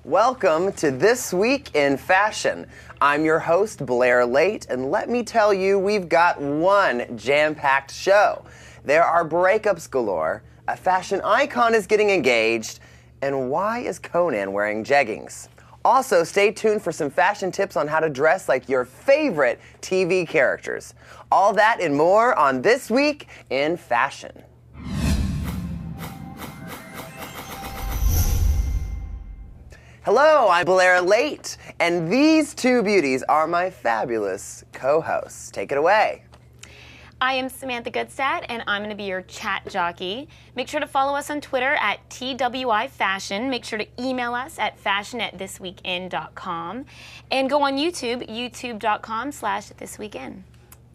Welcome to This Week in Fashion. I'm your host, Blair Late, and let me tell you, we've got one jam-packed show. There are breakups galore, a fashion icon is getting engaged, and why is Conan wearing jeggings? Also, stay tuned for some fashion tips on how to dress like your favorite TV characters. All that and more on This Week in Fashion. Hello, I'm Blair Late, and these two beauties are my fabulous co-hosts. Take it away. I am Samantha Goodstad, and I'm going to be your chat jockey. Make sure to follow us on Twitter at TWIFashion. Make sure to email us at fashion@thisweekin.com. And go on YouTube, youtube.com/thisweekin.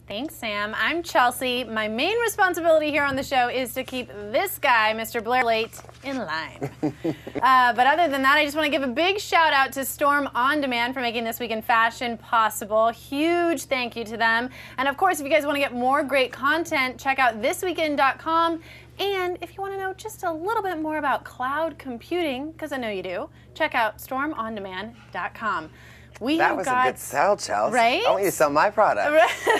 Thanks, Sam. I'm Chelsea. My main responsibility here on the show is to keep this guy, Mr. Blair Late, in line. But other than that, I just want to give a big shout out to Storm On Demand for making This Week in Fashion possible. Huge thank you to them. And of course, if you guys want to get more great content, check out thisweekin.com. And if you want to know just a little bit more about cloud computing, because I know you do, check out stormondemand.com. That was a good sell, Chelsea. Right? I want you to sell my product.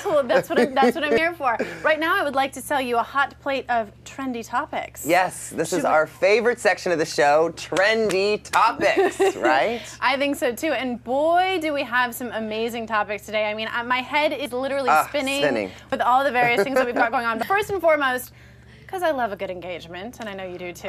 Well, that's what I'm here for. Right now, I would like to sell you a hot plate of trendy topics. Yes, this is our favorite section of the show, trendy topics, right? I think so, too. And boy, do we have some amazing topics today. I mean, my head is literally spinning with all the various things that we've got going on. But first and foremost, because I love a good engagement, and I know you do too.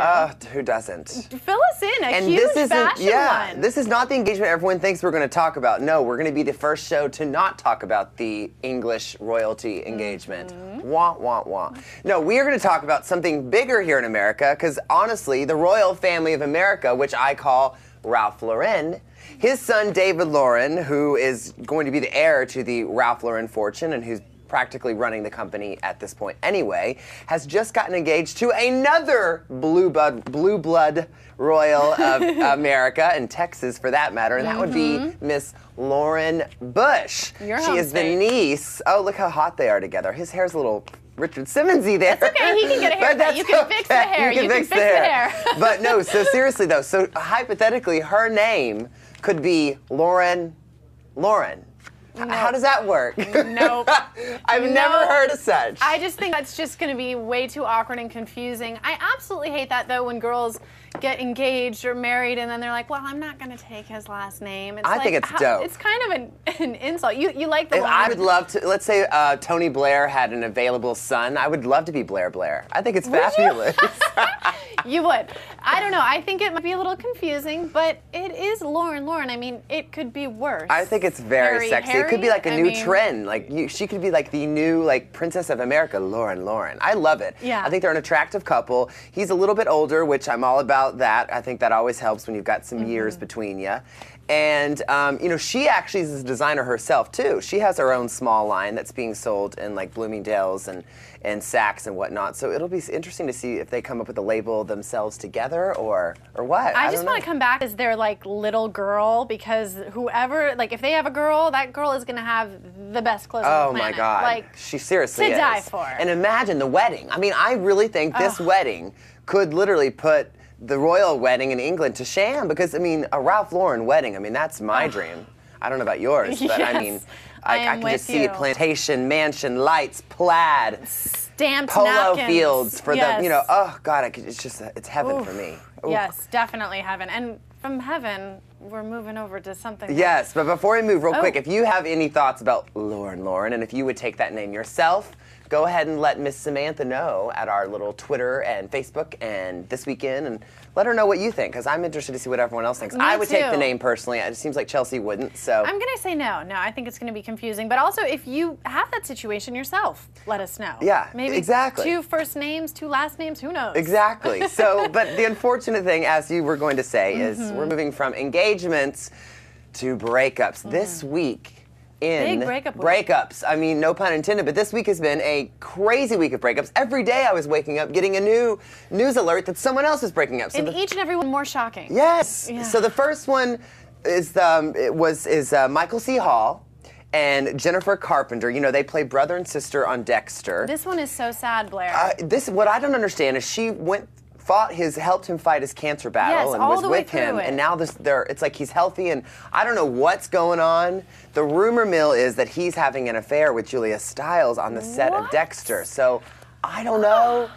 Who doesn't? Fill us in, huge fashion one. This is not the engagement everyone thinks we're going to talk about. No, we're going to be the first show to not talk about the English royalty engagement. Wah, wah, wah. No, we are going to talk about something bigger here in America, because honestly, the royal family of America, which I call Ralph Lauren, his son David Lauren, who is going to be the heir to the Ralph Lauren fortune and who's practically running the company at this point anyway, has just gotten engaged to another blue blood royal of America, and Texas for that matter, and that would be Miss Lauren Bush. She is the niece. Oh, look how hot they are together. His hair's a little Richard Simmonsy there. That's okay, he can get a haircut. You can fix the hair. You can fix the hair. But no, so seriously though, so hypothetically, her name could be Lauren. Nope. How does that work? Nope. I've never heard of such. I just think that's just going to be way too awkward and confusing. I absolutely hate that, though, when girls get engaged or married and then they're like, well, I'm not going to take his last name. I think it's dope. It's kind of an insult. You like the line. I would love to, let's say Tony Blair had an available son. I would love to be Blair. I think it's fabulous. You would. I don't know. I think it might be a little confusing, but it is Lauren. I mean, it could be worse. I think it's very sexy. It could be like a new trend. Like she could be like the new Princess of America, Lauren. I love it. Yeah. I think they're an attractive couple. He's a little bit older, which I'm all about that. I think that always helps when you've got some years between you. And, she actually is a designer herself, too. She has her own small line that's being sold in, Bloomingdale's and Saks and whatnot. So it'll be interesting to see if they come up with a label themselves together or what. I just want to come back as their, little girl, because whoever, if they have a girl, that girl is going to have the best clothes on the planet. Oh, my God. She seriously is. To die for. And imagine the wedding. I mean, I really think this wedding could literally put the royal wedding in England to sham, because a Ralph Lauren wedding, that's my dream. I don't know about yours, but yes, I can just see plantation, mansion, lights, plaid, stamped polo napkins. Fields for the, oh God, it's heaven for me. Ooh. Yes, definitely heaven. And from heaven, we're moving over to something. Yes, but before we move real quick, if you have any thoughts about Lauren, and if you would take that name yourself, go ahead and let Miss Samantha know at our little Twitter and Facebook and This Weekend, and let her know what you think, because I'm interested to see what everyone else thinks. I would take the name personally. It seems like Chelsea wouldn't, so. I'm going to say no. No, I think it's going to be confusing. But also, if you have that situation yourself, let us know. Yeah, maybe exactly. 2 first names, 2 last names, who knows? Exactly. So, but the unfortunate thing, as you were going to say, is we're moving from engagements to breakups. This week, in big breakups. No pun intended, but this week has been a crazy week of breakups. Every day I was waking up getting a new news alert that someone else is breaking up. So each and every one more shocking. Yes. Yeah. So the first one is Michael C. Hall and Jennifer Carpenter. They play brother and sister on Dexter. This one is so sad, Blair. What I don't understand is she went helped him fight his cancer battle Yes, and all was the way with him. through it. And now it's like he's healthy, and I don't know what's going on. The rumor mill is that he's having an affair with Julia Stiles on the set of What? Dexter. So I don't know.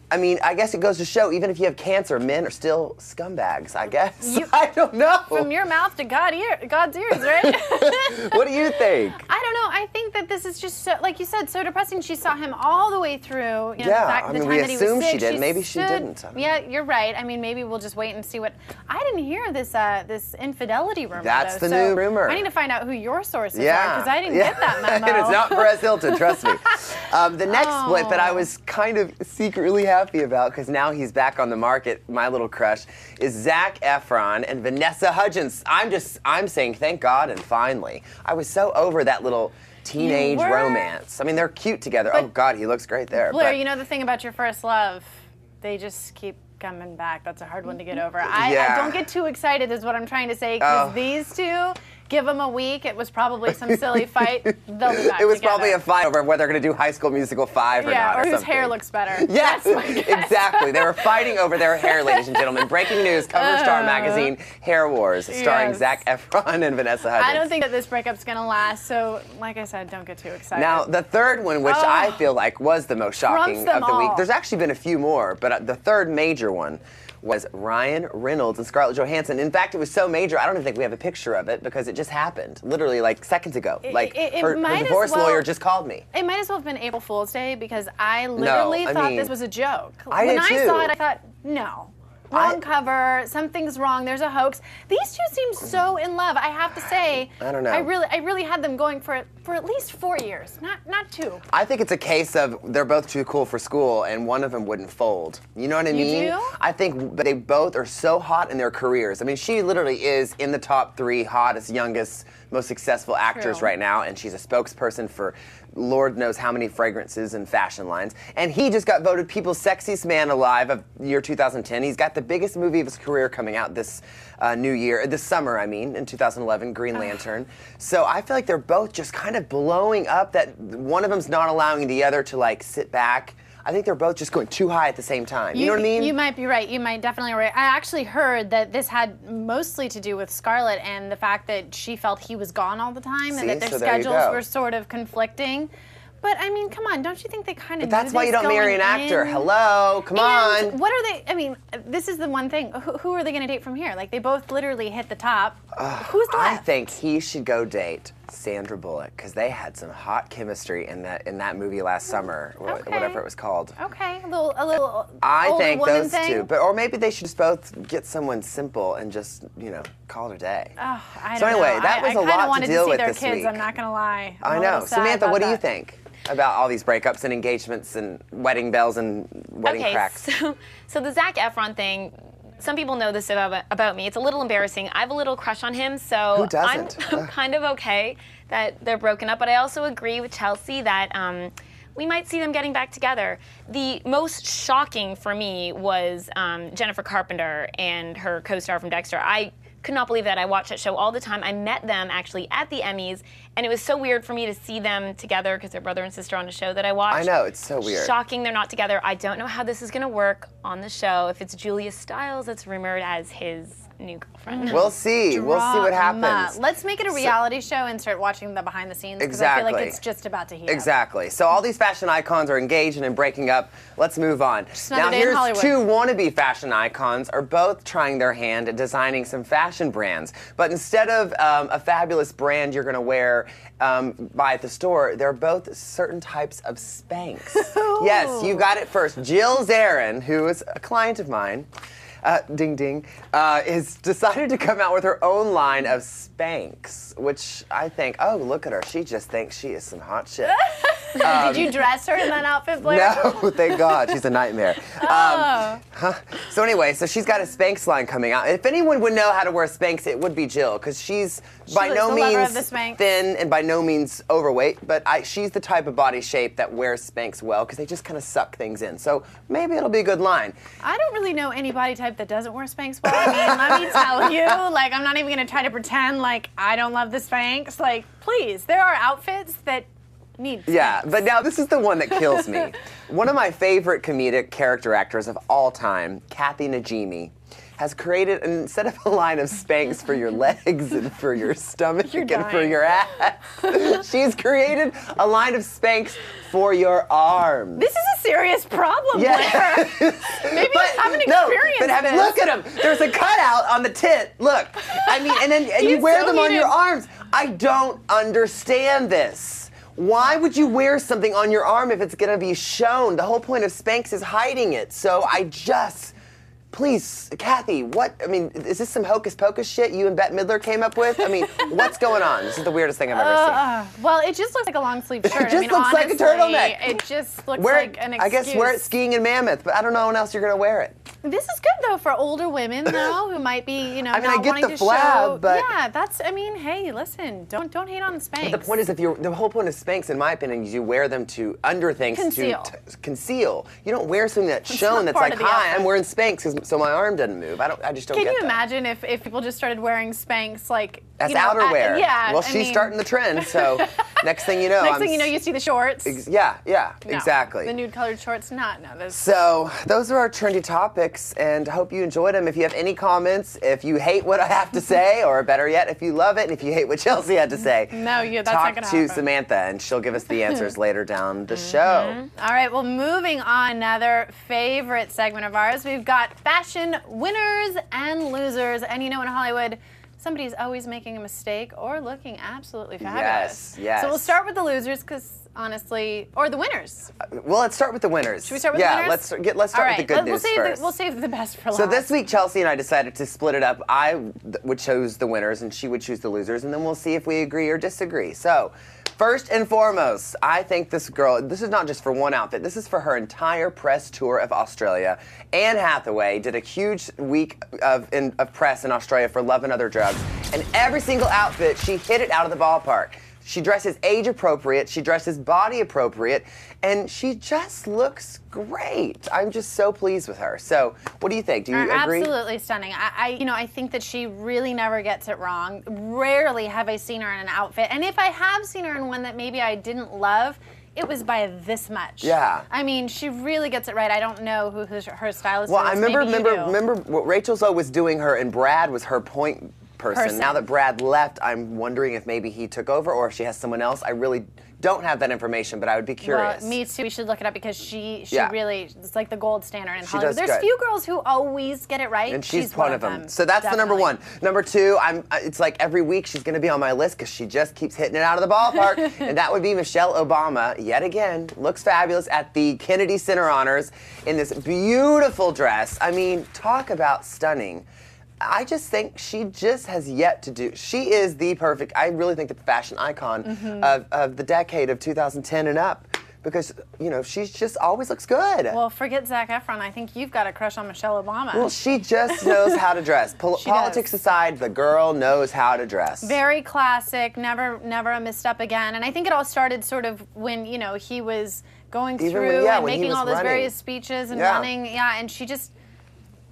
I mean, I guess it goes to show, even if you have cancer, men are still scumbags, I guess. I don't know. From your mouth to God's ears, right? What do you think? I don't know. I think that this is just so, like you said, so depressing. She saw him all the way through. You know, Yeah, I the mean, time we that he was assume she sick. did. Maybe she stood- didn't. I don't Yeah, you're right. I mean, maybe we'll just wait and see what. I didn't hear this this infidelity rumor. That's though, the so new rumor. I need to find out who your sources are Yeah. because I didn't get that memo. And it's not Perez Hilton, trust me. The next split that I was kind of secretly happy about, because now he's back on the market, my little crush, is Zac Efron and Vanessa Hudgens. I'm saying thank God and finally. I was so over that little teenage You were? romance. I mean, they're cute together. Oh God, he looks great there. Blair, but- you know the thing about your first love, they just keep coming back. That's a hard one to get over. I Yeah. don't get too excited is what I'm trying to say because Oh. these two, give them a week. It was probably some silly fight. They'll be back It was together. probably a fight over whether they're going to do High School Musical 5 or yeah, not. or whose something. hair looks better. Yes, That's my guess. exactly. They were fighting over their hair, ladies and gentlemen. Breaking news, Cover Star magazine, Hair Wars, starring Yes. Zac Efron and Vanessa Hudgens. I don't think that this breakup's gonna last. So, like I said, don't get too excited. Now, the third one, which I feel like was the most shocking Trumps them of the week. all. There's actually been a few more, but the third major one was Ryan Reynolds and Scarlett Johansson. In fact, it was so major, I don't even think we have a picture of it because it just happened, literally like seconds ago. Her might as divorce well- lawyer just called me. it might as well have been April Fool's Day because I literally I thought mean, this was a joke. I when did I too. saw it, I thought, no. Wrong cover. Something's wrong. There's a hoax. These two seem so in love. I have to say. I don't know. I really had them going for at least 4 years, not 2. I think it's a case of they're both too cool for school and one of them wouldn't fold. You know what I mean? do? I think they both are so hot in their careers. I mean, she literally is in the top 3 hottest, youngest, most successful actors True. right now, and she's a spokesperson for Lord knows how many fragrances and fashion lines. And he just got voted People's Sexiest Man Alive of year 2010. He's got the biggest movie of his career coming out this this summer, in 2011, Green Lantern. So I feel like they're both just kind of blowing up that one of them's not allowing the other to like sit back. I think they're both just going too high at the same time. You know what I mean? You might be right. You might definitely be right. I actually heard that this had mostly to do with Scarlett and the fact that she felt he was gone all the time See? and that their So there you schedules go. were sort of conflicting. But I mean, come on, don't you think they kind of? That's why you don't marry an actor. Hello, come And on. what are they? I mean, this is the one thing. Who are they going to date from here? Like they both literally hit the top. Who's left? I think he should go date Sandra Bullock because they had some hot chemistry in that movie last summer, Okay. whatever it was called. Okay, a little. I older think woman those thing. two, or maybe they should just both get someone simple and just call it a day. Oh, I So don't anyway, know. that was I a kinda lot wanted to deal see with their this kids, week. I'm not gonna lie. I I'm a know. little sad Samantha, about what do you that. think about all these breakups and engagements and wedding bells and wedding cracks? So the Zac Efron thing, some people know this about me. It's a little embarrassing. I have a little crush on him, so Who doesn't? I'm kind of okay that they're broken up. But I also agree with Chelsea that we might see them getting back together. The most shocking for me was Jennifer Carpenter and her co-star from Dexter. I could not believe that. I watch that show all the time. I met them actually at the Emmys, and it was so weird for me to see them together because they're brother and sister on a show that I watched. I know, it's so weird. Shocking they're not together. I don't know how this is going to work on the show. If it's Julia Stiles that's rumored as his new girlfriend. We'll see. We'll see what Drama. happens. Let's make it a reality show and start watching the behind the scenes because I feel like Exactly. it's just about to heat up. Exactly. So all these fashion icons are engaged and breaking up. Let's move on. another Now day in here's Hollywood. 2 wannabe fashion icons are both trying their hand at designing some fashion brands. But instead of a fabulous brand you're going to wear buy at the store, they're both certain types of Spanx. Yes, you got it first. Jill Zarin, who is a client of mine, ding ding, has decided to come out with her own line of Spanx, which I think, oh, look at her. She just thinks she is some hot shit. Did you dress her in that outfit, Blair? No, thank God. She's a nightmare. So anyway, so she's got a Spanx line coming out. If anyone would know how to wear Spanx, it would be Jill, because she's by was no the lover means of the Spanx. thin and by no means overweight, but she's the type of body shape that wears Spanx well, because they just kind of suck things in. So maybe it'll be a good line. I don't really know any body type that doesn't wear Spanx well. I mean, let me tell you, like, I'm not even going to try to pretend like I don't love the Spanx. Like, please, there are outfits that need Yeah, Spanx. but now this is the one that kills me. One of my favorite comedic character actors of all time, Kathy Najimy, has created, instead of a line of Spanx for your legs and for your stomach You're and for dying. your ass, she's created a line of Spanx for your arms. This is a serious problem, Yeah. Blair. Maybe you haven't experienced this. Look at him. There's a cutout on the tit. Look. I mean, and then you He's wear so them on heated. your arms. I don't understand this. Why would you wear something on your arm if it's going to be shown? The whole point of Spanx is hiding it. So please, Kathy, I mean, is this some hocus pocus shit you and Bette Midler came up with? I mean, what's going on? This is the weirdest thing I've ever seen. Well, it just looks like a long sleeve shirt. just I mean, looks like a honestly, turtleneck. It just looks Wear like it, an excuse. I guess wear it skiing in Mammoth, but I don't know when else you're going to wear it. This is good though for older women though who might be, I mean, not I get wanting the to flab, show. but- Yeah, hey, listen, don't hate on the Spanx. The point is, the whole point of Spanx, in my opinion, is you wear them to under things Conceal. to conceal. You don't wear something that's It's shown not that's part like, of the hi, outfit. I'm wearing Spanx so my arm doesn't move. I just don't Can get you that. imagine if people just started wearing Spanx like That's outerwear. yeah. Well, I she's mean, starting the trend, so next thing you know, Next thing you know, you see the shorts. Yeah, No, exactly. The nude colored shorts. No, this. So those are our trendy topics, and I hope you enjoyed them. If you have any comments, if you hate what I have to say, or better yet, if you love it, and if you hate what Chelsea had to say, No, that's not talk gonna to happen. Samantha, and she'll give us the answers later down the show. All right, well, moving on, another favorite segment of ours. We've got fashion winners and losers. And in Hollywood, somebody's always making a mistake or looking absolutely fabulous. Yes. So we'll start with the losers because honestly, or the winners. Well, let's start with the winners. Should we start with yeah, the winners? let's start with the good news first. We'll save the best for last. So this week, Chelsea and I decided to split it up. I would choose the winners, and she would choose the losers, and then we'll see if we agree or disagree. So, first and foremost, I think this girl, this is not just for one outfit, this is for her entire press tour of Australia. Anne Hathaway did a huge week of press in Australia for Love and Other Drugs, and every single outfit, she hit it out of the ballpark. She dresses age appropriate, she dresses body appropriate, and she just looks great. I'm just so pleased with her. So, what do you think? Do you agree? Absolutely stunning. I think that she really never gets it wrong. Rarely have I seen her in an outfit, and if I have seen her in one that maybe I didn't love, it was by this much. Yeah. I mean, she really gets it right. I don't know who her stylist Well, is. I remember Maybe you do. what Rachel Zoe was doing her, and Brad was her point person. Now that Brad left, I'm wondering if maybe he took over or if she has someone else. I really don't have that information, but I would be curious. Well, me too. We should look it up because she Yeah. really is like the gold standard in She Hollywood. does There's good. few girls who always get it right. And she's one of them. So that's the number definitely. one. Number two, it's like every week she's going to be on my list because she just keeps hitting it out of the ballpark. And that would be Michelle Obama, yet again. Looks fabulous at the Kennedy Center Honors in this beautiful dress. I mean, talk about stunning. I just think she just has yet to do. She is the perfect, I really think, the fashion icon of the decade of 2010 and up. Because, she just always looks good. Well, forget Zac Efron. I think you've got a crush on Michelle Obama. Well, she just knows how to dress. Politics aside, the girl knows how to dress. Very classic, never a misstep again. And I think it all started sort of when, he was going Even through when and he making was all those running. various speeches and Yeah. running. Yeah, and she just,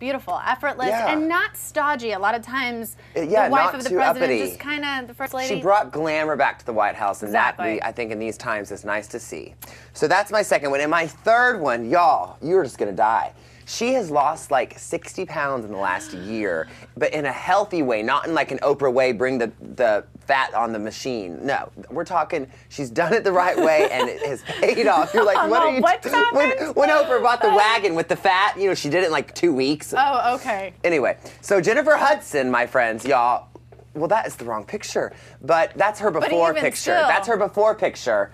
beautiful, effortless, Yeah. and not stodgy. A lot of times, Yeah, the wife not of the too president uppity. just kind of, the first lady. She brought glamour back to the White House, and Exactly. I think in these times is nice to see. So that's my second one. And my third one, y'all, you're just gonna die. She has lost like 60 pounds in the last year, but in a healthy way, not in like an Oprah way, bring the fat on the machine. No, we're talking, she's done it the right way and it has paid off. You're like, what are you What's happened? when Oprah bought the wagon with the fat, she did it in like 2 weeks. Oh, okay. Anyway, so Jennifer Hudson, my friends, y'all, well, that is the wrong picture, but that's her before even picture. still. That's her before picture.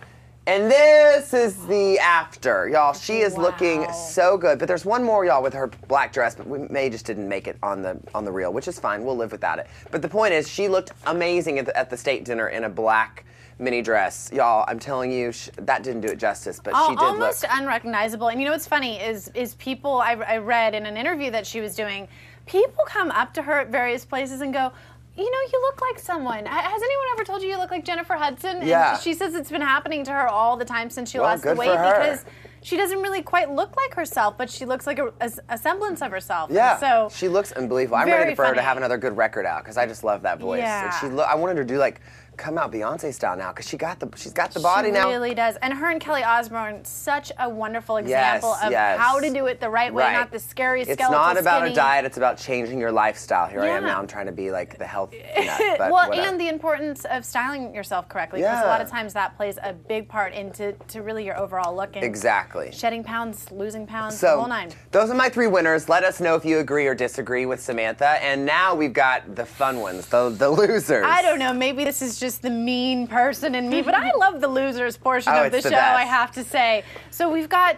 And this is the after. Y'all, she is looking Wow. so good. But there's one more, y'all, with her black dress, but we just didn't make it on the reel, which is fine. We'll live without it. But the point is, she looked amazing at the state dinner in a black mini dress. Y'all, I'm telling you, that didn't do it justice, but she did Almost look. unrecognizable. And what's funny is people, I read in an interview that she was doing, people come up to her at various places and go, you look like someone. Has anyone ever told you look like Jennifer Hudson? Yeah. And she says it's been happening to her all the time since she Well, lost the good weight for her. because she doesn't really quite look like herself, but she looks like a semblance of herself. Yeah, And so she looks unbelievable. I'm very ready for her to funny. have another good record out because I just love that voice. Yeah. And I wanted her to do like come out Beyonce style now because she's got the body now. She really does. And her and Kelly Osbourne, such a wonderful example of yes. how to do it the right way, not the scary skeletal It's not about skinny. a diet, it's about changing your lifestyle. Here I am Yeah. now, I'm trying to be like the health nut, but well, whatever. and the importance of styling yourself correctly, because a lot of times that plays a big part into really your overall look. And exactly. shedding pounds, losing pounds, the whole nine. Those are my 3 winners. Let us know if you agree or disagree with Samantha. And now we've got the fun ones, the losers. I don't know, maybe this is just the mean person in me, but I love the losers portion of the it's show, the best. I have to say. So we've got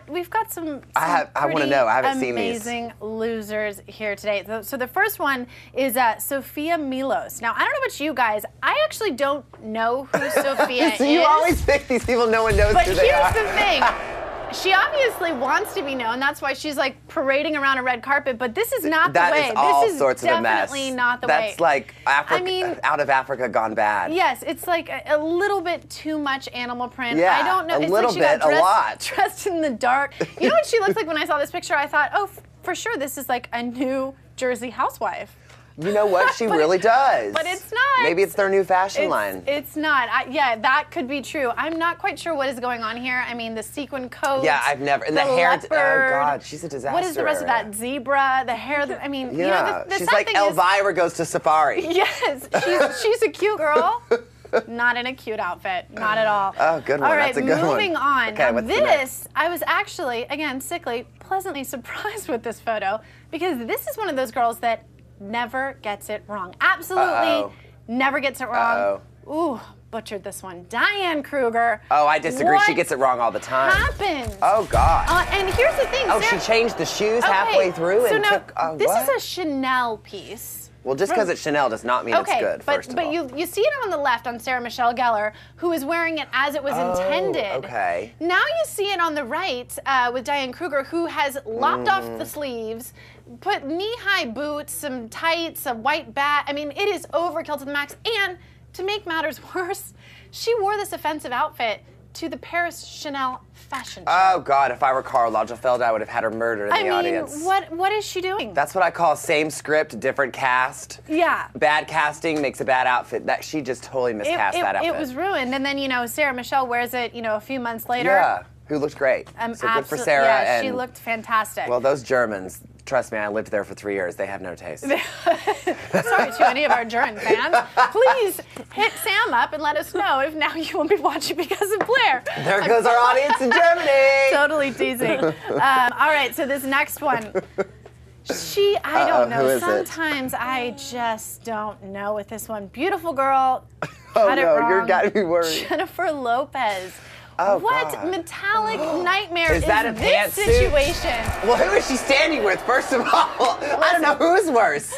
some I want to pretty know. I haven't seen these. amazing losers here today. So the first one is Sophia Milos. Now, I don't know about you guys. I actually don't know who Sophia So is. you always pick these people no one knows But who they are. here's the thing. She obviously wants to be known. That's why she's like parading around a red carpet. But this is not the way. That is all this is sorts of a mess. definitely not the way. That's like Africa, I mean, out of Africa gone bad. yes, it's like a little bit too much animal print. Yeah, I don't know. a It's little like she got bit, a lot. dressed in the dark. You know what she looks like when I saw this picture? I thought, oh, for sure, this is like a New Jersey housewife. You know what? She really does. But it's not. Maybe it's their new fashion line. It's not. Yeah, that could be true. I'm not quite sure what is going on here. I mean, the sequin coat. Yeah, I've never. And the hair. leopard. Oh God, she's a disaster. What is the rest of that zebra? The hair. I mean, Yeah, you know, the she's sad like thing Elvira goes to Safari. Yes, she's a cute girl. Not in a cute outfit. Not at all. Oh, good one. All right, That's a good one. moving on. Okay, Now what's the next? I was actually, again, sickly, pleasantly surprised with this photo because this is one of those girls that never gets it wrong. Absolutely Uh-oh. never gets it wrong. Ooh, butchered this one. Diane Kruger. Oh, I disagree. What She gets it wrong all the time. happened? Oh God. And here's the thing. Oh, Sarah- she changed the shoes Okay, halfway through so and now, took. this what? is a Chanel piece. Well, just because it's Chanel does not mean it's good. but First of all. you see it on the left on Sarah Michelle Gellar, who is wearing it as it was intended. okay. Now you see it on the right with Diane Kruger, who has lopped off the sleeves, put knee-high boots, some tights, a white bat. I mean, it is overkill to the max. And to make matters worse, she wore this offensive outfit to the Paris Chanel fashion show. Oh God, if I were Karl Lagerfeld, I would have had her murdered in the audience. what is she doing? That's what I call same script, different cast. Yeah. Bad casting makes a bad outfit. That she just totally miscast that outfit. It was ruined. And then, Sarah Michelle wears it, a few months later. Yeah, who looked great. So good for Sarah. Yeah, and she looked fantastic. well, those Germans. Trust me, I lived there for 3 years. They have no taste. Sorry to any of our German fans. Please hit Sam up and let us know if now you won't be watching because of Blair. There goes our audience in Germany. Totally teasing. All right, so this next one. I don't know. who is it? Sometimes I just don't know with this one. Beautiful girl. Oh Got it no, wrong. you're got me worried. Jennifer Lopez. Oh, what God. metallic nightmare Is that a this pantsuit? situation? Well, who is she standing with? First of all, I don't know who's worse.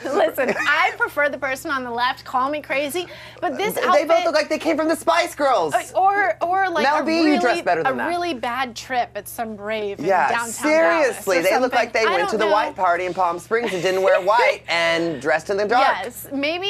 Listen, I prefer the person on the left. Call me crazy, but this outfit. They both look like they came from the Spice Girls. Or like Mel a B, you really, dress better than a that. really bad trip at some rave in Yeah, downtown seriously, Dallas or they look something. like they I went to don't the know. white party in Palm Springs and didn't wear white and dressed in the dark. Yes, maybe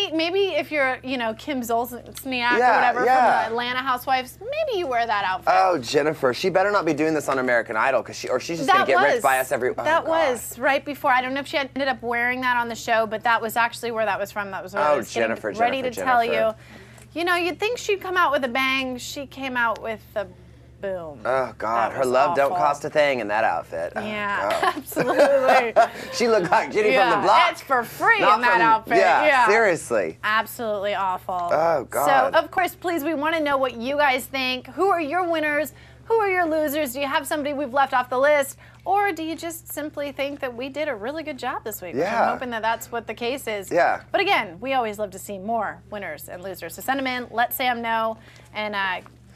if you're Kim Zolciak Yeah, or whatever yeah. from the Atlanta Housewives, maybe you wear that outfit. Oh, Jennifer, she better not be doing this on American Idol, she's just gonna get ripped by us every. Oh, that God. was right before. I don't know if she ended up wearing that on the show, but that was actually where that was from. That was where I Oh, was getting Jennifer, ready to Jennifer, tell Jennifer. you. You'd think she'd come out with a bang. She came out with a boom. Oh God, That her was love don't awful. cost a thing in that outfit. Oh, Yeah, God. absolutely. She looked like Jenny Yeah, from the block. it's for free Not in that from- outfit. Yeah, Yeah. seriously. Absolutely awful. Oh, God. So, of course, please, we want to know what you guys think. Who are your winners? Who are your losers? Do you have somebody we've left off the list? Or do you just simply think that we did a really good job this week? Yeah. I'm hoping that that's what the case is. Yeah. But again, we always love to see more winners and losers. So send them in, let Sam know, and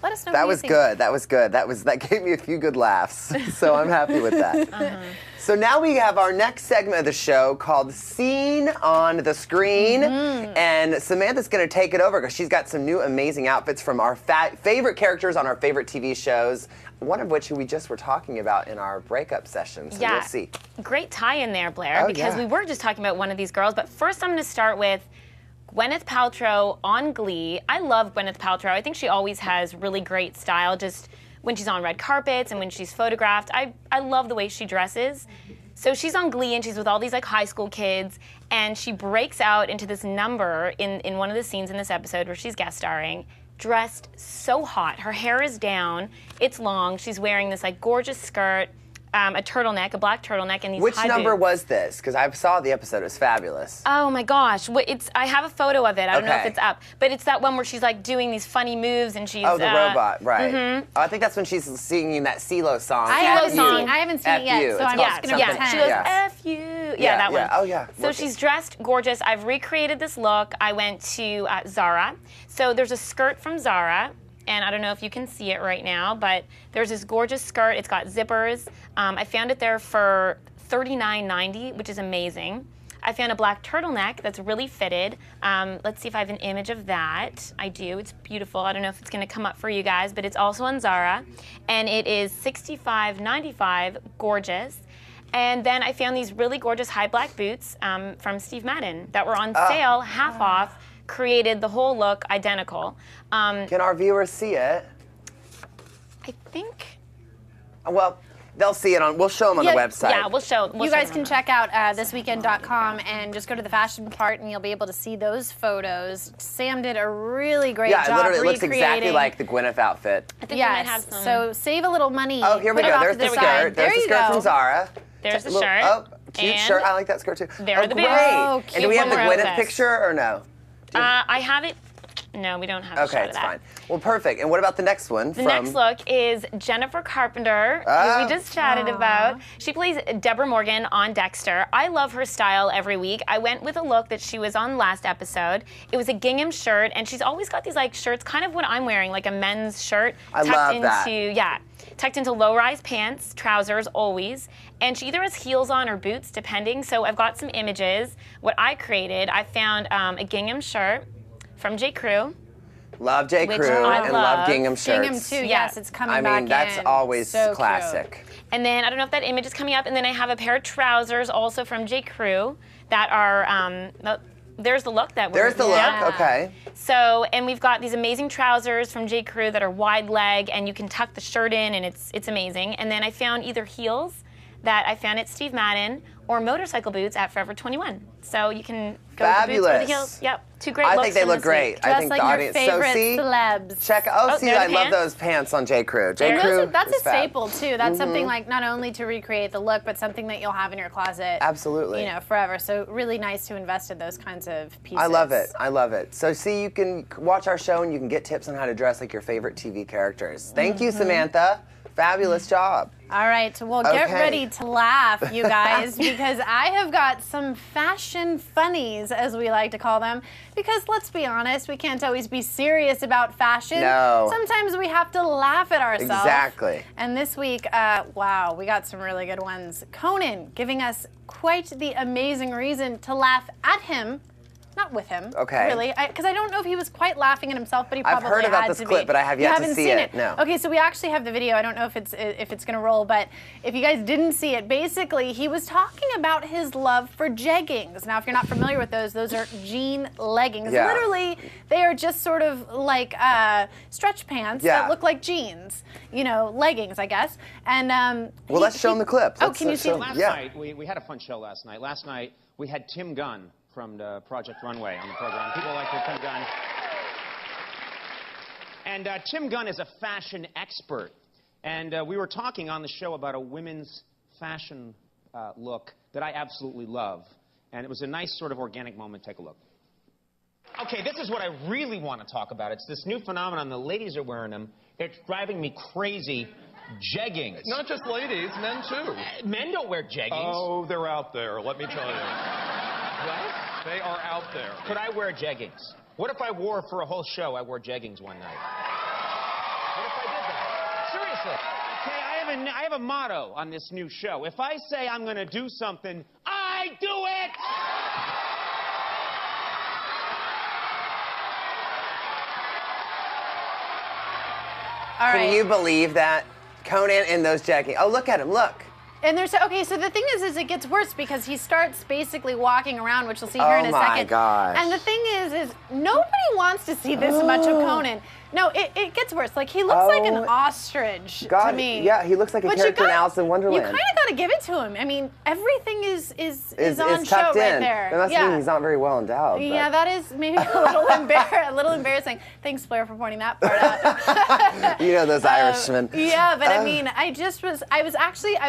let us know That who was you think. good. That was good. That gave me a few good laughs. So I'm happy with that. So now we have our next segment of the show called Scene on the Screen. And Samantha's going to take it over because she's got some new amazing outfits from our favorite characters on our favorite TV shows, one of which we just were talking about in our breakup session. So Yeah. we'll see. Great tie-in there, Blair, Oh, because yeah. we were just talking about one of these girls. But first, I'm going to start with Gwyneth Paltrow on Glee. I love Gwyneth Paltrow. I think she always has really great style, just when she's on red carpets and when she's photographed. I love the way she dresses. So she's on Glee and she's with all these like high school kids, and she breaks out into this number in one of the scenes in this episode where she's guest starring, dressed so hot. Her hair is down, it's long, she's wearing this like gorgeous skirt, a turtleneck, a black turtleneck, and these Which high number boots. was this? Because I saw the episode, it was fabulous. Oh my gosh, I have a photo of it. I don't know if Okay. it's up, but it's that one where she's like doing these funny moves and she's Oh, the robot, right. Oh, I think that's when she's singing that CeeLo song. I CeeLo haven't song. seen, I haven't seen it F you. yet, so It's I'm called just gonna yeah, pretend. she goes, Yeah. F you. Yeah, that one. Yeah. Oh, yeah. So she's dressed gorgeous. I've recreated this look. I went to Zara. So there's a skirt from Zara, and I don't know if you can see it right now, but there's this gorgeous skirt. It's got zippers. I found it there for $39.90, which is amazing. I found a black turtleneck that's really fitted. Let's see if I have an image of that. I do. It's beautiful. I don't know if it's going to come up for you guys, but it's also on Zara, and it is $65.95. Gorgeous. And then I found these really gorgeous high black boots from Steve Madden that were on sale, half off. Created the whole look identical. Can our viewers see it? I think. Well, they'll see it we'll show them on the website. Yeah, we'll show. You guys can check out thisweekend.com and just go to the fashion part and you'll be able to see those photos. Sam did a really great Yeah, job it literally looks exactly recreating. like the Gwyneth outfit. I think we might have Yes, some. so save a little money. Oh, here we put it go. off There's to the the skirt. side. There's There the you skirt go. from Zara. There's the Look, shirt. Oh, cute and shirt. I like that skirt too. there are the great. boots. Oh, And do we have the cute. Gwyneth picture or no? I have it. No, we don't have a Okay, shot of it's that. fine. Well, perfect. And what about the next one? The next look is Jennifer Carpenter, who we just chatted about. She plays Deborah Morgan on Dexter. I love her style every week. I went with a look that she was on last episode. It was a gingham shirt, and she's always got these like shirts, kind of what I'm wearing, like a men's shirt. I love that. Tucked into low-rise pants, trousers always, and she either has heels on or boots, depending. So I've got some images. What I created, I found a gingham shirt from J. Crew. Love J. Which Crew I and love. love gingham shirts. Gingham too, Yeah. yes, it's coming I back mean, that's in. always So cute. classic. And then I don't know if that image is coming up. And then I have a pair of trousers also from J. Crew that are. There's the look that we're. There's the Yeah. look. Okay. So, and we've got these amazing trousers from J. Crew that are wide leg, and you can tuck the shirt in, and it's amazing. And then I found either heels that I found at Steve Madden or motorcycle boots at Forever 21. So you can go with the boots or the Fabulous. heels. Yep, two great I looks think they from look this great. week. I Just think like the your audience. favorite So see, celebs. check. Oh, See, there are I the love pants. those pants on J. Crew. J. And Crew. that's a is fab. staple too. That's something like not only to recreate the look, but something that you'll have in your closet. Absolutely. You know, forever. So really nice to invest in those kinds of pieces. I love it. I love it. So see, you can watch our show and you can get tips on how to dress like your favorite TV characters. Thank you, Samantha. Fabulous job. All right, well, get Okay. ready to laugh, you guys, because I have got some fashion funnies, as we like to call them. Because let's be honest, we can't always be serious about fashion. No. Sometimes we have to laugh at ourselves. Exactly. And this week, wow, we got some really good ones. Conan giving us quite the amazing reason to laugh at him. Not with him, Okay. really, because I don't know if he was quite laughing at himself, but he I've probably heard about had this to clip, be. but I have You yet to haven't see seen it, no. Okay, so we actually have the video. I don't know if it's gonna roll, but if you guys didn't see it, basically he was talking about his love for jeggings. Now, if you're not familiar with those are jean leggings. Yeah. Literally, they are just sort of like stretch pants Yeah. that look like jeans. You know, leggings, I guess. And Well, let's show them the clip. Oh, Let's, can you see? show 'em. Last Yeah. night, we had a fun show last night. Last night, we had Tim Gunn from the Project Runway on the program. People like Tim Gunn. And Tim Gunn is a fashion expert. And we were talking on the show about a women's fashion look that I absolutely love. And it was a nice sort of organic moment. Take a look. Okay, this is what I really want to talk about. It's this new phenomenon. The ladies are wearing them. It's driving me crazy. Jeggings. Not just ladies, men too. Men don't wear jeggings. Oh, they're out there, let me tell you. What? They are out there. Could I wear jeggings? What if I wore for a whole show, I wore jeggings one night? What if I did that? Seriously. Okay, I have a motto on this new show. If I say I'm going to do something, I do it! All right. Can you believe that? Conan in those jeggings. Oh, look at him. Look. And there's okay, so the thing is it gets worse because he starts basically walking around, which we'll see here in a Oh my second. gosh. And the thing is nobody wants to see this much of Conan. No, it gets worse. Like, he looks like an ostrich God, to me. yeah, he looks like a But character in Alice in You Wonderland. kind of got to give it to him. I mean, everything is on show tucked right in. there. That must mean he's not very well endowed. Yeah, but- that is maybe a little embarrassing. Thanks, Blair, for pointing that part out. You know those Irishmen. Yeah, but I mean, I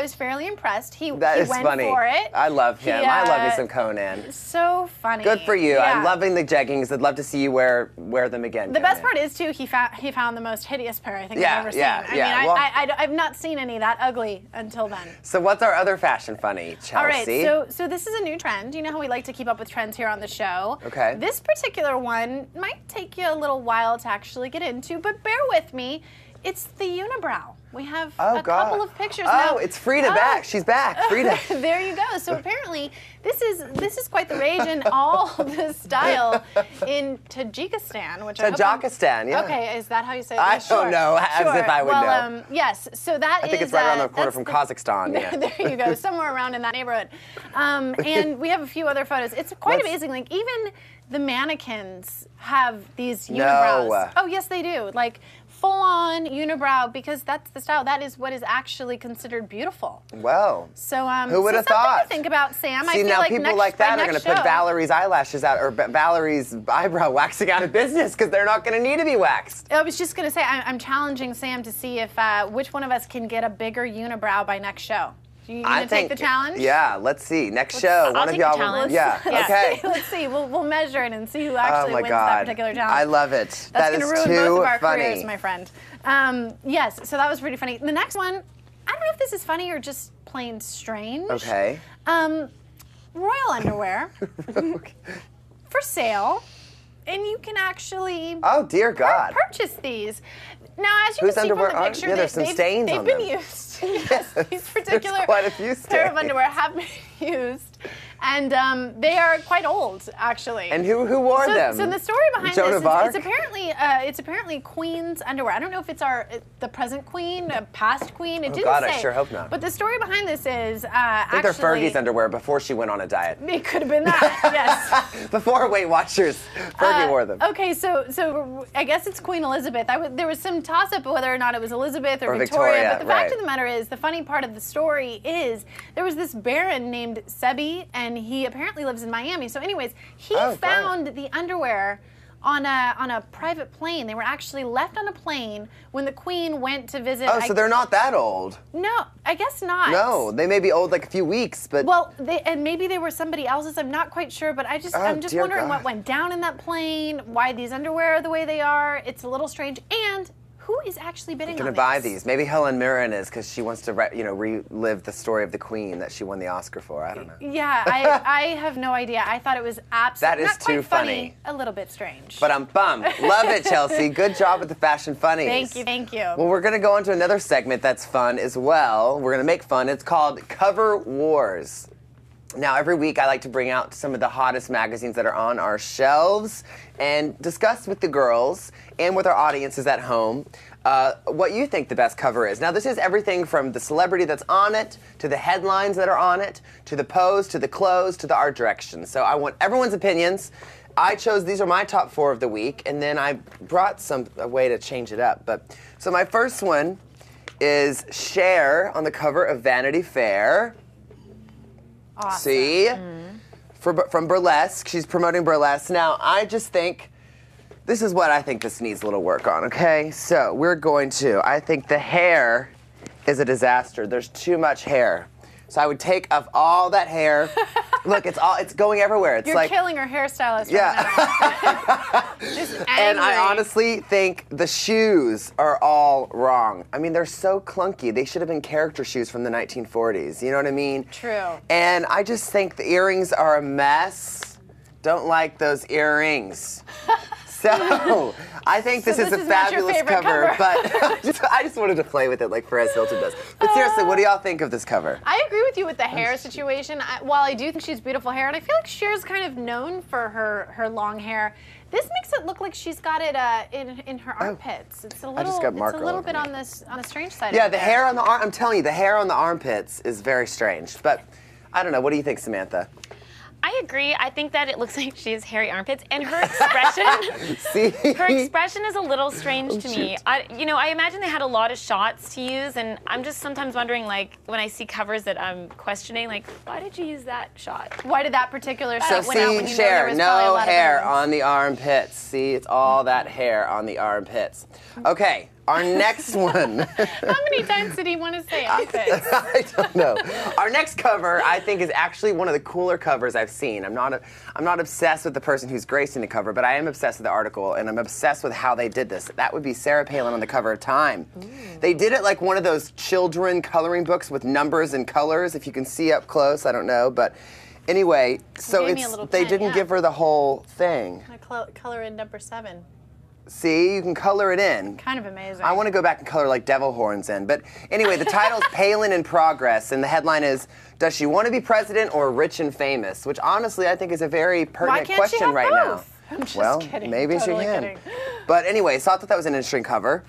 was fairly impressed. He That went is funny. for it. I love him. He, I love me some Conan. So funny. Good for you. Yeah. I'm loving the jeggings. I'd love to see you wear them again. The best part is too, he found the most hideous pair I think Yeah, I've ever yeah, seen. yeah. I mean, Well- I've not seen any that ugly until then. So what's our other fashion funny, Chelsea? All right, so this is a new trend. You know how we like to keep up with trends here on the show. Okay. This particular one might take you a little while to actually get into, but bear with me. It's the unibrow. We have a couple of pictures now. Oh, it's Frida back. She's back. Frida. There you go. So apparently, this is quite the rage in all the style in Tajikistan, which I hope I'm- Tajikistan, yeah. Okay, is that how you say it? I Sure, don't know, as sure. if I would well, know. Yes. So that I think it's right around the corner that's from Kazakhstan. Yeah. There you go, somewhere around in that neighborhood. And we have a few other photos. It's quite Let's- amazing. Like, even the mannequins have these unibrows. No. Oh, yes, they do. Like, full-on unibrow, because that's the style. That is what is actually considered beautiful. Well. So, Who would have something thought? to think about, Sam. I See, feel now like people next, like that by are going to next put show- Valerie's eyelashes out, or Valerie's eyebrow waxing out of business because they're not going to need to be waxed. I was just going to say, I'm challenging Sam to see if which one of us can get a bigger unibrow by next show. You going to take the challenge? Yeah, let's see. Next show, one of take the y'all. challenge. Yeah, okay. Let's see. We'll measure it and see who Oh actually my wins God. that particular challenge. I love it. That's That going is to ruin too both of our funny. careers, my friend. Yes, so that was pretty funny. The next one, I don't know if this is funny or just plain strange. Okay. Royal underwear for sale, and you can actually Oh dear God. purchase these. Now, as you Whose can see underwear from the are- picture, yeah, there's some stains they've on been them. used. Yes, these particular quite a few pair of stains. underwear have been used, and they are quite old, actually. And who wore so, them? So the story behind Joan this of Arc? is it's apparently Queen's underwear. I don't know if it's the present Queen, past Queen. It didn't God, say. I sure hope not. But the story behind this is I think they're Fergie's underwear before she went on a diet. It could have been that. Yes. Before Weight Watchers, Fergie wore them. Okay, so I guess it's Queen Elizabeth. There was some toss-up whether or not it was Elizabeth or Victoria, but the fact right. of the matter is, the funny part of the story is there was this baron named Sebi, and he apparently lives in Miami. So anyways, he found the underwear on a private plane. They were actually left on a plane when the Queen went to visit. Oh, so they're not that old. No, I guess not. No, they may be old like a few weeks, but Well, and maybe they were somebody else's. I'm not quite sure, but I'm just dear wondering God. what went down in that plane. Why these underwear are the way they are. It's a little strange. And who is actually bidding gonna on buy this? these. Maybe Helen Mirren is because she wants to, relive the story of the Queen that she won the Oscar for. I don't know. Yeah, I have no idea. I thought it was absolutely That is not quite too funny. A little bit strange. But I'm bummed. Love it, Chelsea. Good job with the fashion funnies. Thank you, thank you. Well, we're gonna go into another segment that's fun as well. We're gonna make fun. It's called Cover Wars. Now, every week I like to bring out some of the hottest magazines that are on our shelves and discuss with the girls and with our audiences at home what you think the best cover is. Now, this is everything from the celebrity that's on it, to the headlines that are on it, to the pose, to the clothes, to the art direction. So I want everyone's opinions. I chose, these are my top 4 of the week, and then I brought a way to change it up. So my first one is Cher on the cover of Vanity Fair. Awesome. See? From Burlesque. She's promoting Burlesque. Now, I just think, this is what I think this needs a little work on, okay? So, I think the hair is a disaster. There's too much hair. So I would take off all that hair. Look, it's going everywhere. It's You're like killing her hairstylist Yeah. right now. Just angry. And I honestly think the shoes are all wrong. I mean, they're so clunky. They should have been character shoes from the 1940s. You know what I mean? True. And I just think the earrings are a mess. Don't like those earrings. So, I think this is a this is not your fabulous favorite cover. but I just wanted to play with it like Perez Hilton does. But seriously, what do y'all think of this cover? I agree with you with the hair situation. While I do think she's beautiful hair, and I feel like Cher's kind of known for her long hair, this makes it look like she's got it in her armpits. It's a little, got mark it's a all little over bit me. on the strange side. Yeah, of the hair on the arm. I'm telling you, the hair on the armpits is very strange. But I don't know. What do you think, Samantha? I agree. I think that it looks like she has hairy armpits, and her expression. See? Her expression is a little strange to me. I imagine they had a lot of shots to use, and I'm just sometimes wondering, like, when I see covers that I'm questioning, like, why did you use that shot? Why did that particular So shot went out when see, you know there Cher, was probably a no lot hair of evidence? on the armpits. See, it's all that hair on the armpits. Okay, our next one. How many times did he want to say armpits? I don't know. Our next cover, I think, is actually one of the cooler covers I've seen. I'm not obsessed with the person who's gracing the cover, but I am obsessed with the article, and I'm obsessed with how they did this. That would be Sarah Palin on the cover of Time. They did it like one of those children coloring books with numbers and colors. If you can see up close, I don't know, but anyway, so gave me a little they pen, didn't yeah. give her the whole thing. Color in number 7. See, you can color it in. Kind of amazing. I want to go back and color like devil horns in. But anyway, the title's Palin in Progress, and the headline is, does she want to be president or rich and famous? Which honestly I think is a very pertinent can't she question have right both? now. I'm just well, kidding. maybe Totally she can. kidding. But anyway, so I thought that was an interesting cover.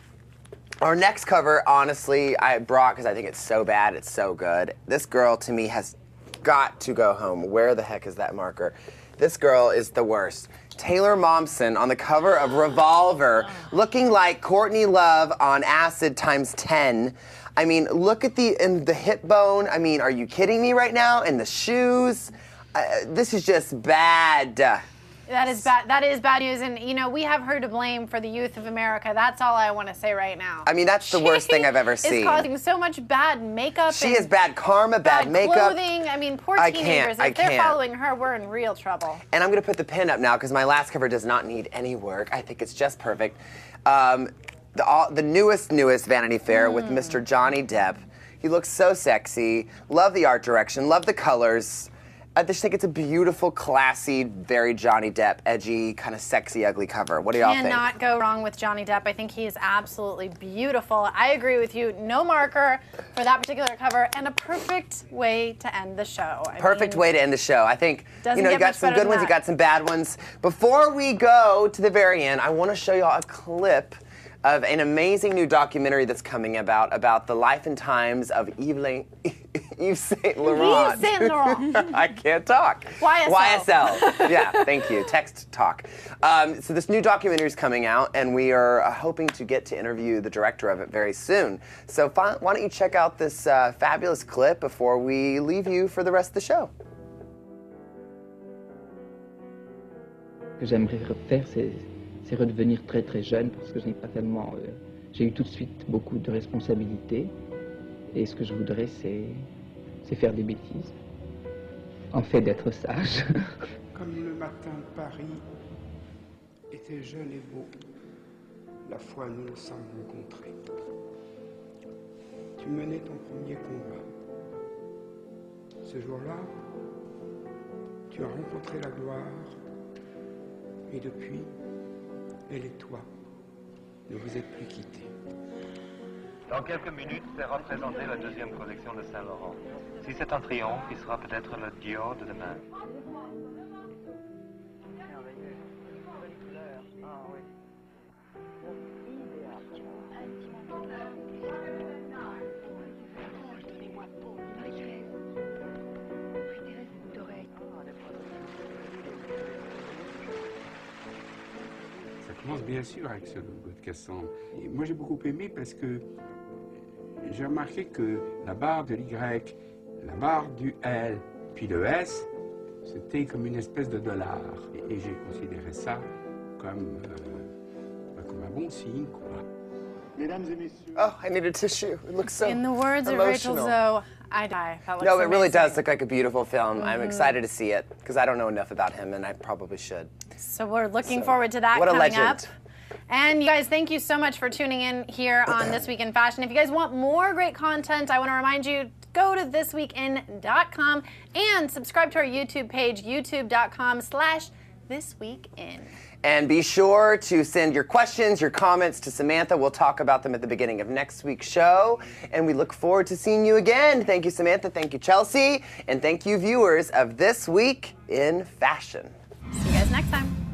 Our next cover, honestly, I brought because I think it's so bad, it's so good. This girl, to me, has got to go home. Where the heck is that marker? This girl is the worst. Taylor Momsen on the cover of Revolver, looking like Courtney Love on acid times 10. I mean, look at the hip bone. I mean, are you kidding me right now? And the shoes. This is just bad. That is bad. That is bad news, and we have her to blame for the youth of America. That's all I want to say right now. I mean, that's the worst thing I've ever seen. Is causing so much bad makeup. She and has bad karma, bad makeup. clothing. I mean, poor I teenagers. can't. If they're following her, we're in real trouble. And I'm going to put the pin up now because my last cover does not need any work. I think it's just perfect. The newest Vanity Fair with Mr. Johnny Depp. He looks so sexy. Love the art direction. Love the colors. I just think it's a beautiful, classy, very Johnny Depp, edgy, kind of sexy, ugly cover. What do y'all think? Cannot go wrong with Johnny Depp. I think he is absolutely beautiful. I agree with you. No marker for that particular cover, and a perfect way to end the show. Perfect way to end the show. I think Doesn't you get got much some better good than ones, you that. got some bad ones. Before we go to the very end, I want to show y'all a clip of an amazing new documentary that's coming about the life and times of Yves Saint Laurent. Yves Saint Laurent. I can't talk. YSL. Yeah, thank you. Text talk. So this new documentary is coming out, and we are hoping to get to interview the director of it very soon. So why don't you check out this fabulous clip before we leave you for the rest of the show. Ce que j'aimerais refaire, c'est redevenir très très jeune parce que je n'ai pas tellement. J'ai eu tout de suite beaucoup de responsabilités et ce que je voudrais, c'est faire des bêtises. En fait, d'être sage. Comme le matin de Paris était jeune et beau, la fois nous nous sommes rencontrés. Tu menais ton premier combat. Ce jour-là, tu as rencontré la gloire, et depuis, elle et toi ne vous êtes plus quittés. Dans quelques minutes, sera présentée la deuxième collection de Saint-Laurent. Si c'est un triomphe, il sera peut-être le Dior de demain. Ça commence bien sûr avec ce logo de Cassandre. Et moi j'ai beaucoup aimé parce que j'ai remarqué que la barre de l'Y, la barre du L, puis le S, c'était comme une espèce de dollar. Et j'ai considéré ça comme un bon signe, quoi. Mesdames et messieurs. Oh, I need a tissue. It looks so In the words of Rachel emotional. Zoe, I die. That looks No, it really amazing. does look like a beautiful film. I'm excited to see it because I don't know enough about him, and I probably should. So we're looking So, forward to that what a coming legend. up. And you guys, thank you so much for tuning in here on This Week in Fashion. If you guys want more great content, I want to remind you, go to thisweekin.com and subscribe to our YouTube page, youtube.com/thisweekin. And be sure to send your questions, your comments to Samantha. We'll talk about them at the beginning of next week's show. And we look forward to seeing you again. Thank you, Samantha. Thank you, Chelsea. And thank you, viewers of This Week in Fashion. See you guys next time.